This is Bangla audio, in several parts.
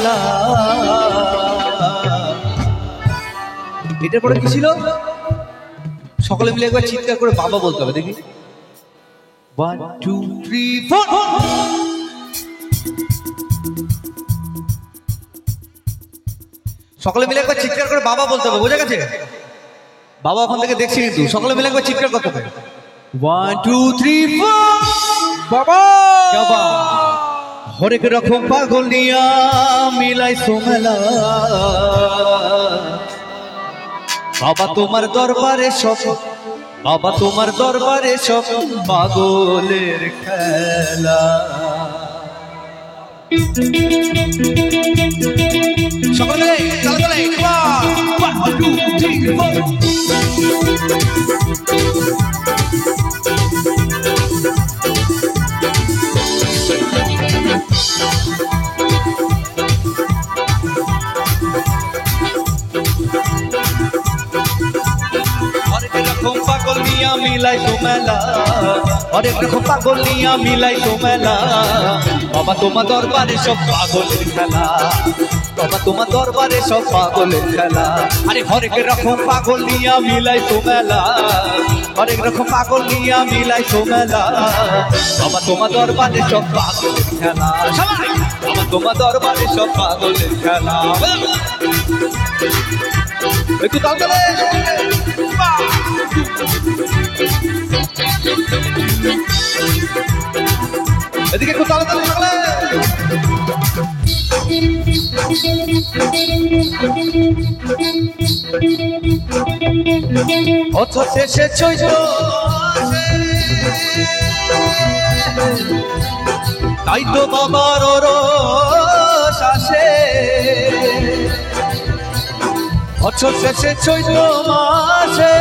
মেলা। এটার পরে কি ছিল? সকলে মিলে একবার চিৎকার করে বাবা বলতে হবে, দেখি 1 2 3 4। সকলে মিলে একবার চিৎকার করে বাবা বলতে হবে, বোঝা গেছে? বাবা ওখান থেকে দেখছি কিন্তু, সকলে মিলে একবার চিৎকার করতে হবে 1 2 3 4। বাবা বাবা হরেক রকম পাগল নিয়া মিলাইছো মেলা। বাবা তোমার দরবারে সব, বাবা তোমার দরবারে সব পাগলের খেলা। সকলে চলে 1 2 3 4। পাগল নিয়া মিলাইছো মেলা, অনেক রকম পাগল নিয়া মিলাইছো মেলা। বাবা তোমার দরবারে সব পাগলের খেলা, বাবা তোমার দরবারে সব পাগলের খেলা। আরে হরেক রকম পাগল নিয়া মিলাইছো মেলা, হরেক রকম পাগল নিয়া মিলাইছো মেলা। বাবা তোমার দরবারে সব পাগলের খেলা, বাবা তোমার দরবারে সব পাগলের খেলা। একটু তাল তালে এদিকে একটু তালে তালে সকলে। অথ শেষে চৈত্র তাই তো বাবার রস আসে। বছর শেষে চৈত্র মাসে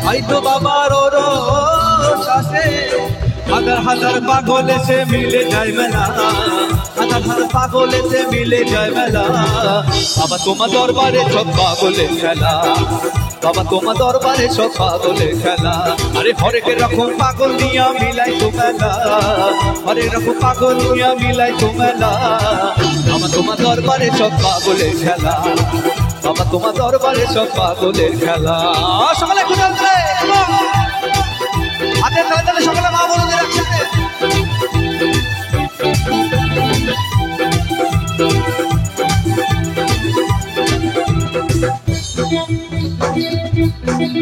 তাই তো বাবার রস আসে। হাজার হাজার পাগল এসে মিলে যায় মেলা, হাজার হাজার পাগল এসে মিলে যায় মেলা। বাবা তোমার দরবারে সব পাগলের খেলা, বাবা তোমার দরবারে সব পাগলের খেলা। আরে হরেক রকম পাগল নিয়া মিলাই তো মেলা, হরেক রকম পাগল নিয়া মিলাই তো মেলা। বাবা তোমার দরবারে সব পাগলের খেলা, বাবা তোমার দরবারে সব পাগলের খেলা। সকালে হাতের তালে তালে সকালে মা বলে একসাথে।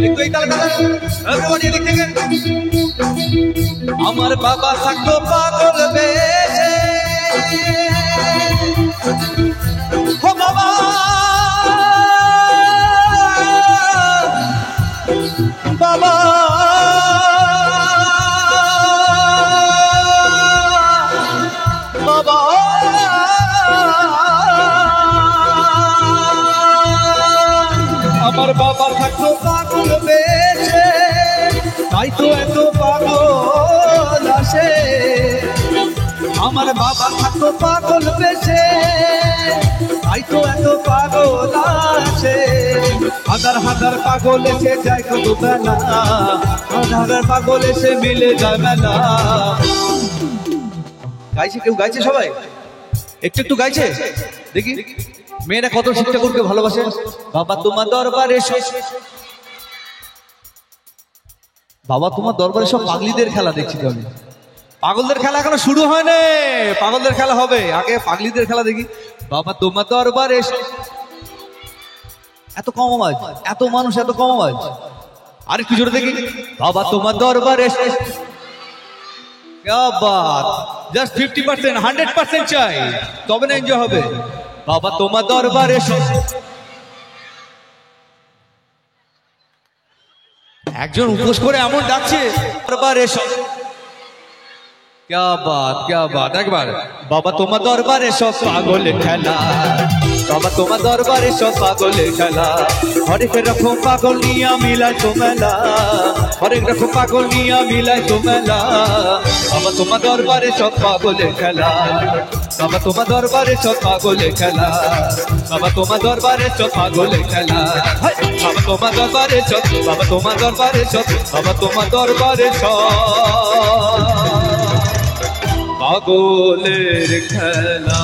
একটু এই তালে তালে এদিক থেকে। আমার বাবা থাকতো পাগল বেশে, ও বাবা বাবা বাবা আমার বাবা থাকতো পাগল বেশে, তাই তো এত পাগল আসে। আমার বাবা থাকতো পাগল বেশে, তাই তো এত পাগল আসে। হাজার হাজার পাগল এসে যায় কত বেলা, হাজার হাজার পাগল এসে মিলে যায় মেলা। গাইছে কেউ? গাইছে সবাই? একটু একটু গাইছে দেখি। মেয়েরা কত শিক্ষা করতে ভালোবাসে। বাবা তোমার দরবারে সব, বাবা তোমার দরবারে সব পাগলিদের খেলা দেখছি তো আমি। পাগলদের খেলা এখনো শুরু হয় না, পাগলদের খেলা হবে আগে, পাগলিদের খেলা দেখি। বাবা তোমার দরবারে এত কম আওয়াজ, এত মানুষ এত কম আওয়াজ, আর একটু জোরে দেখি। বাবা তোমার দরবারে क्या बात, জাস্ট 50%, 100% চাই, তবে না এনজয় হবে। বাবা তোমার দরবারে একজন উপোস করে এমন ডাকছে, দরবারে क्या बात, क्या बात। একবার বাবা তোমার দরবারে সব পাগলের খেলা, বাবা তোমার দরবারে সব পাগলের খেলা। হরেক রকম পাগল নিয়া মিলাই তো মেলা, হরেক রকম পাগল নিয়া মিলাই তো মেলা। বাবা তোমার দরবারে সব পাগলের খেলা, বাবা তোমার দরবারে সব পাগলের খেলা, বাবা তোমার দরবারে সব পাগলের খেলা। বাবা তোমার দরবারে সব, বাবা তোমার দরবারে সব, বাবা তোমার দরবারে সব পাগলের খেলা।